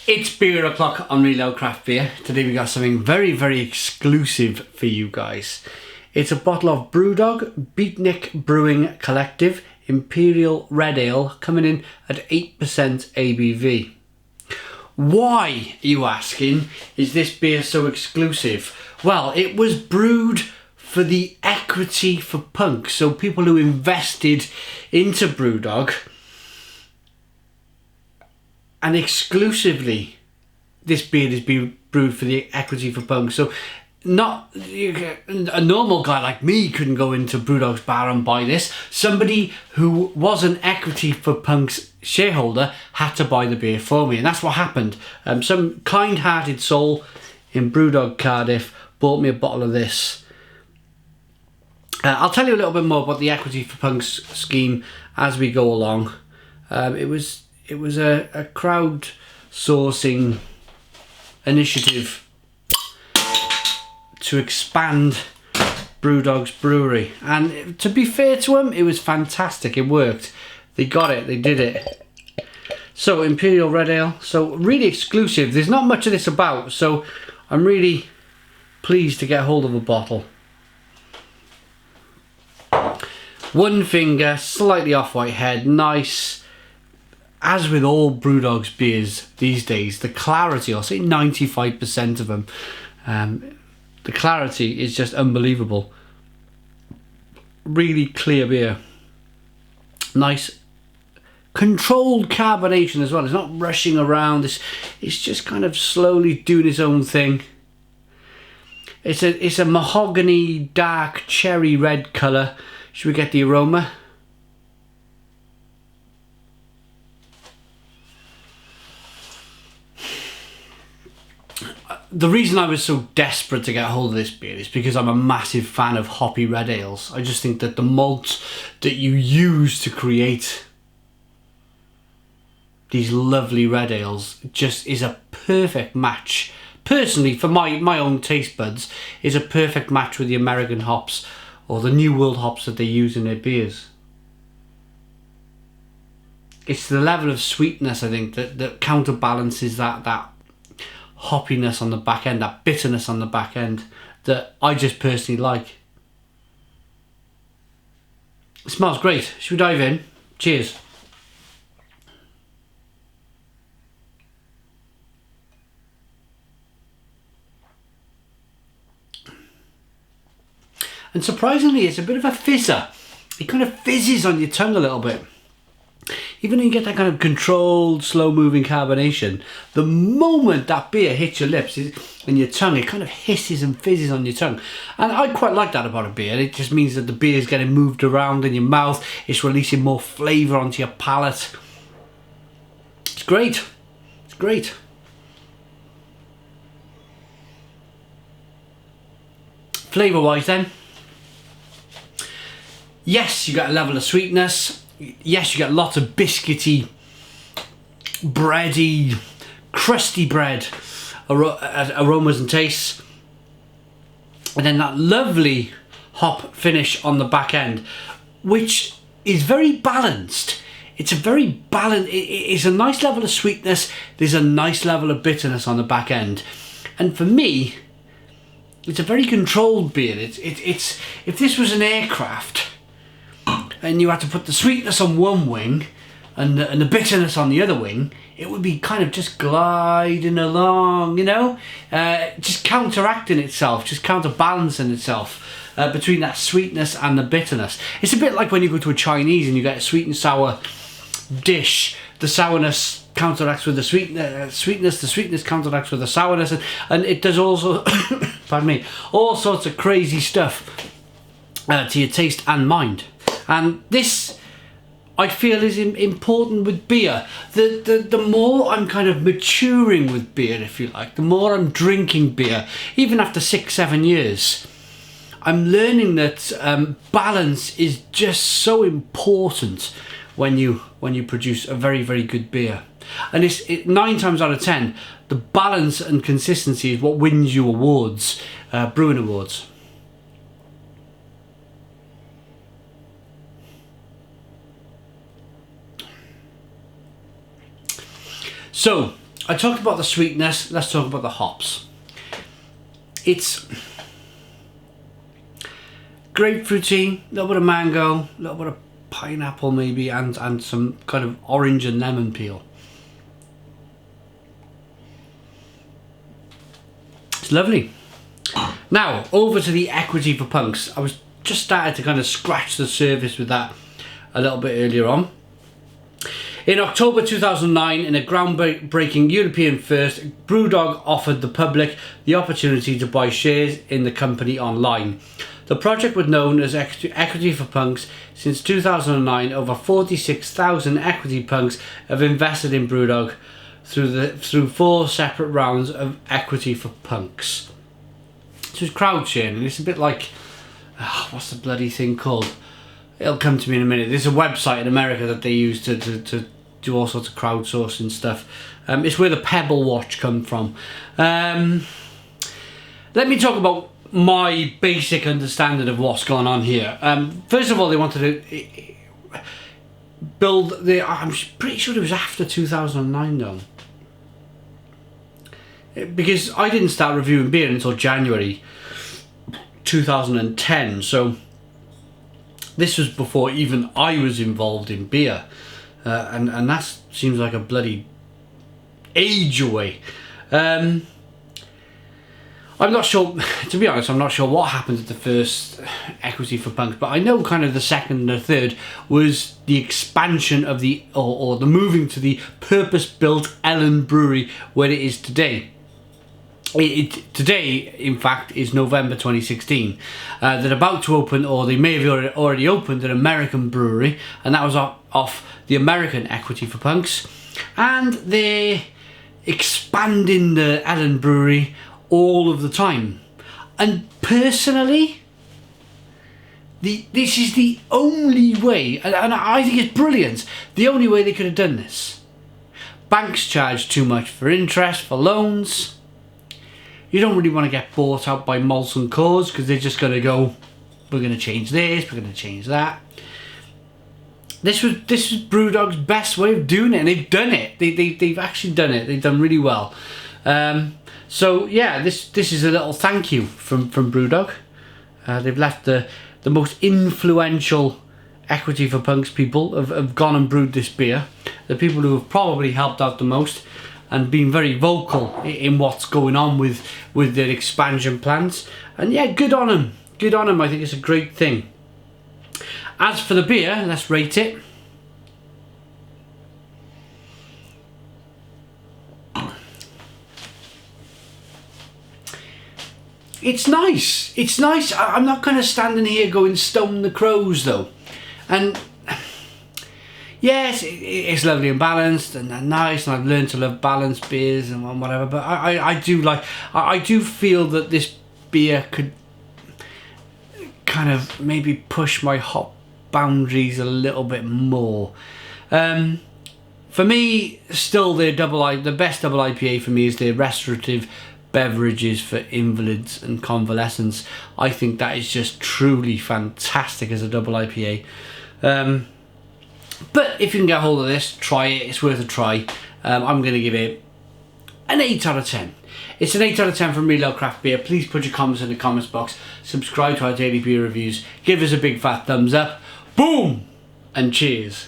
It's Beer O'Clock on Reload Craft Beer. Today we got something very, very exclusive for you guys. It's a bottle of Brewdog Beatnik Brewing Collective Imperial Red Ale coming in at 8% ABV. Why, you asking, is this beer so exclusive? Well, it was brewed for the equity for punks, so people who invested into Brewdog. And exclusively, this beer is being brewed for the equity for punks. So, not a normal guy like me couldn't go into Brewdog's bar and buy this. Somebody who was an equity for punks shareholder had to buy the beer for me, and that's what happened. Some kind-hearted soul in Brewdog Cardiff bought me a bottle of this. I'll tell you a little bit more about the equity for punks scheme as we go along. It was a crowd-sourcing initiative to expand Brewdog's brewery, and to be fair to them, it was fantastic. It worked. They got it. They did it. So Imperial Red Ale. So really exclusive. There's not much of this about, so I'm really pleased to get hold of a bottle. One finger, slightly off-white head, nice. As with all Brewdog's beers these days, the clarity, I'll say 95% of them, the clarity is just unbelievable. Really clear beer. Nice controlled carbonation as well. It's not rushing around. It's just kind of slowly doing its own thing. It's a mahogany dark cherry red colour. Should we get the aroma? The reason I was so desperate to get hold of this beer is because I'm a massive fan of hoppy red ales. I just think that the malt that you use to create these lovely red ales just is a perfect match. Personally, for my own taste buds, is a perfect match with the American hops or the New World hops that they use in their beers. It's the level of sweetness, I think, that counterbalances that hoppiness on the back end, that bitterness on the back end, that I just personally like. It smells great. Should we dive in? Cheers. And surprisingly, it's a bit of a fizzer. It kind of fizzes on your tongue a little bit. Even though you get that kind of controlled, slow-moving carbonation, the moment that beer hits your lips and your tongue, it kind of hisses and fizzes on your tongue. And I quite like that about a beer. It just means that the beer is getting moved around in your mouth. It's releasing more flavour onto your palate. It's great. It's great. Flavour-wise then, yes, you get a level of sweetness. Yes, you get lots of biscuity, bready, crusty bread aromas and tastes. And then that lovely hop finish on the back end, which is very balanced. It's a very balanced, it's a nice level of sweetness. There's a nice level of bitterness on the back end. And for me, it's a very controlled beer. It's if this was an aircraft, and you had to put the sweetness on one wing and the bitterness on the other wing, it would be kind of just gliding along, you know, just counteracting itself, just counterbalancing itself between that sweetness and the bitterness. It's a bit like when you go to a Chinese and you get a sweet and sour dish. The sourness counteracts with the sweetness, the sweetness counteracts with the sourness, and it does also, pardon me, all sorts of crazy stuff to your taste and mind. And this, I feel, is important with beer. The more I'm kind of maturing with beer, if you like, the more I'm drinking beer, even after 6-7 years, I'm learning that balance is just so important when you produce a very, very good beer. And 9 times out of 10, the balance and consistency is what wins you awards, brewing awards. So I talked about the sweetness, let's talk about the hops. It's grapefruity, a little bit of mango, a little bit of pineapple maybe, and some kind of orange and lemon peel. It's lovely. Now, over to the Equity for Punks. I was just started to kind of scratch the surface with that a little bit earlier on. In October 2009, in a groundbreaking European first, Brewdog offered the public the opportunity to buy shares in the company online. The project was known as Equity for Punks. Since 2009, over 46,000 equity punks have invested in Brewdog through 4 separate rounds of Equity for Punks. So it's crowd sharing. It's a bit like, what's the bloody thing called? It'll come to me in a minute. There's a website in America that they use to do all sorts of crowdsourcing stuff. It's where the Pebble Watch come from. Let me talk about my basic understanding of what's going on here. First of all, they wanted to build the... I'm pretty sure it was after 2009 though. Because I didn't start reviewing beer until January 2010, so this was before even I was involved in beer, and that seems like a bloody age away. I'm not sure, to be honest, I'm not sure what happened at the first Equity for Punks, but I know kind of the second and the third was the expansion of the, or the moving to the purpose-built Ellen Brewery where it is today. Today, in fact, is November 2016. They're about to open, or they may have already opened, an American brewery, and that was off the American Equity for Punks. And they're expanding the Ellen Brewery all of the time. And personally, this is the only way, and I think it's brilliant, the only way they could have done this. Banks charge too much for interest, for loans. You don't really want to get bought out by Molson Coors because they're just going to go, we're going to change this, we're going to change that. This was Brewdog's best way of doing it, and they've done it. They've actually done it. They've done really well. So yeah, this is a little thank you from Brewdog. They've left the most influential Equity for Punks people have gone and brewed this beer. The people who have probably helped out the most and been very vocal in what's going on with their expansion plans. And yeah, good on them. Good on them. I think it's a great thing. As for the beer, let's rate it. It's nice. It's nice. I'm not kind of standing here going stone the crows though. And yes, it's lovely and balanced and nice, and I've learned to love balanced beers and whatever, but I do feel that this beer could kind of maybe push my hop boundaries a little bit more. For me, still the best double IPA for me is their restorative beverages for invalids and convalescents. I think that is just truly fantastic as a double IPA. But if you can get hold of this, try it. It's worth a try. I'm going to give it an 8 out of 10. It's an 8 out of 10 from Real Ale Craft Beer. Please put your comments in the comments box. Subscribe to our daily beer reviews. Give us a big fat thumbs up. Boom! And cheers.